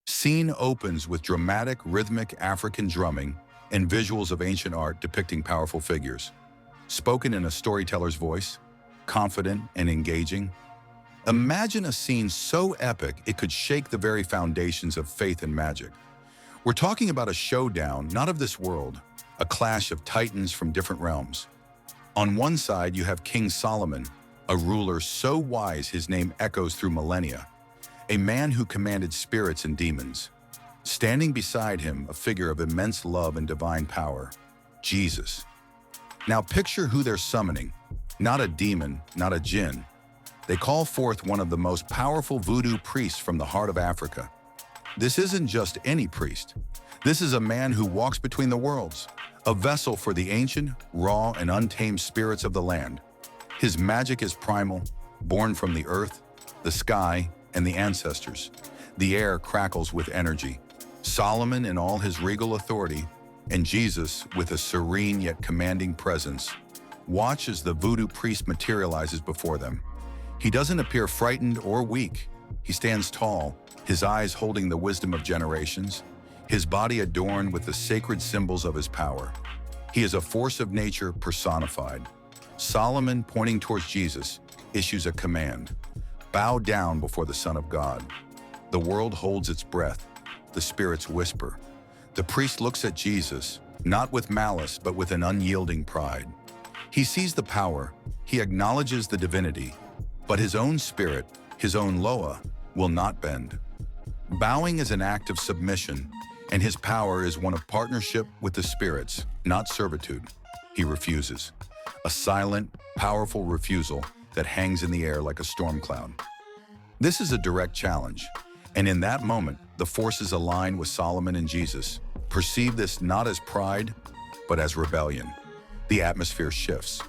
Scene opens with dramatic, rhythmic African drumming and visuals of ancient art depicting powerful figures. Spoken in a storyteller's voice, confident and engaging. Imagine a scene so epic it could shake the very foundations of faith and magic. We're talking about a showdown not of this world, a clash of titans from different realms. On one side, you have King Solomon, a ruler so wise his name echoes through millennia, a man who commanded spirits and demons. Standing beside him, a figure of immense love and divine power, Jesus. Now picture who they're summoning. Not a demon, not a jinn. They call forth one of the most powerful voodoo priests from the heart of Africa. This isn't just any priest. This is a man who walks between the worlds, a vessel for the ancient, raw, and untamed spirits of the land. His magic is primal, born from the earth, the sky, and the ancestors. The air crackles with energy. Solomon in all his regal authority, and Jesus with a serene yet commanding presence. Watch as the voodoo priest materializes before them. He doesn't appear frightened or weak. He stands tall, his eyes holding the wisdom of generations, his body adorned with the sacred symbols of his power. He is a force of nature personified. Solomon, pointing towards Jesus, issues a command. Bow down before the Son of God. The world holds its breath. The spirits whisper. The priest looks at Jesus, not with malice, but with an unyielding pride. He sees the power, he acknowledges the divinity, but his own spirit, his own Loa, will not bend. Bowing is an act of submission, and his power is one of partnership with the spirits, not servitude. He refuses. A silent, powerful refusal that hangs in the air like a storm cloud. This is a direct challenge, and in that moment, the forces align with Solomon and Jesus. Perceive this not as pride, but as rebellion. The atmosphere shifts.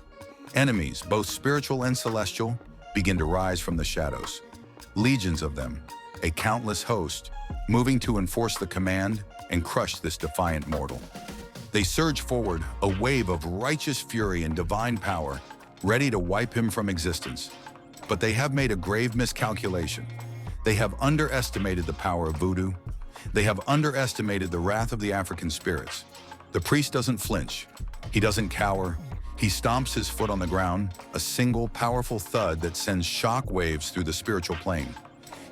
Enemies, both spiritual and celestial, begin to rise from the shadows. Legions of them, a countless host, moving to enforce the command and crush this defiant mortal. They surge forward, a wave of righteous fury and divine power, ready to wipe him from existence. But they have made a grave miscalculation. They have underestimated the power of voodoo. They have underestimated the wrath of the African spirits. The priest doesn't flinch. He doesn't cower. He stomps his foot on the ground, a single powerful thud that sends shock waves through the spiritual plane.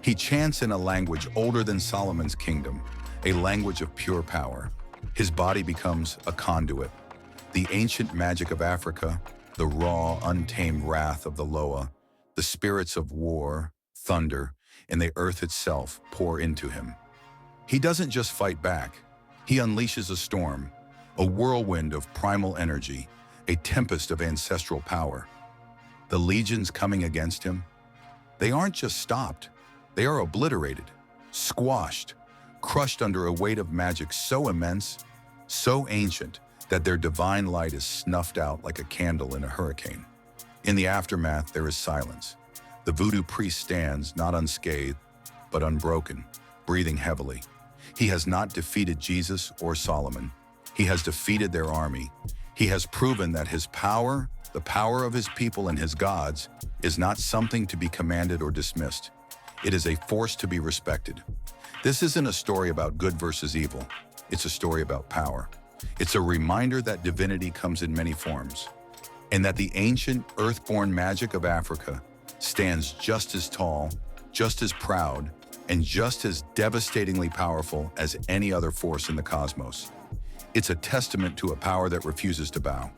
He chants in a language older than Solomon's kingdom, a language of pure power. His body becomes a conduit. The ancient magic of Africa, the raw, untamed wrath of the Loa, the spirits of war, thunder, and the earth itself pour into him. He doesn't just fight back. He unleashes a storm, a whirlwind of primal energy, a tempest of ancestral power. The legions coming against him, they aren't just stopped. They are obliterated, squashed, crushed under a weight of magic so immense, so ancient, that their divine light is snuffed out like a candle in a hurricane. In the aftermath, there is silence. The voodoo priest stands, not unscathed, but unbroken, breathing heavily. He has not defeated Jesus or Solomon. He has defeated their army. He has proven that his power, the power of his people and his gods, is not something to be commanded or dismissed. It is a force to be respected. This isn't a story about good versus evil. It's a story about power. It's a reminder that divinity comes in many forms, and that the ancient, earthborn magic of Africa stands just as tall, just as proud, and just as devastatingly powerful as any other force in the cosmos. It's a testament to a power that refuses to bow.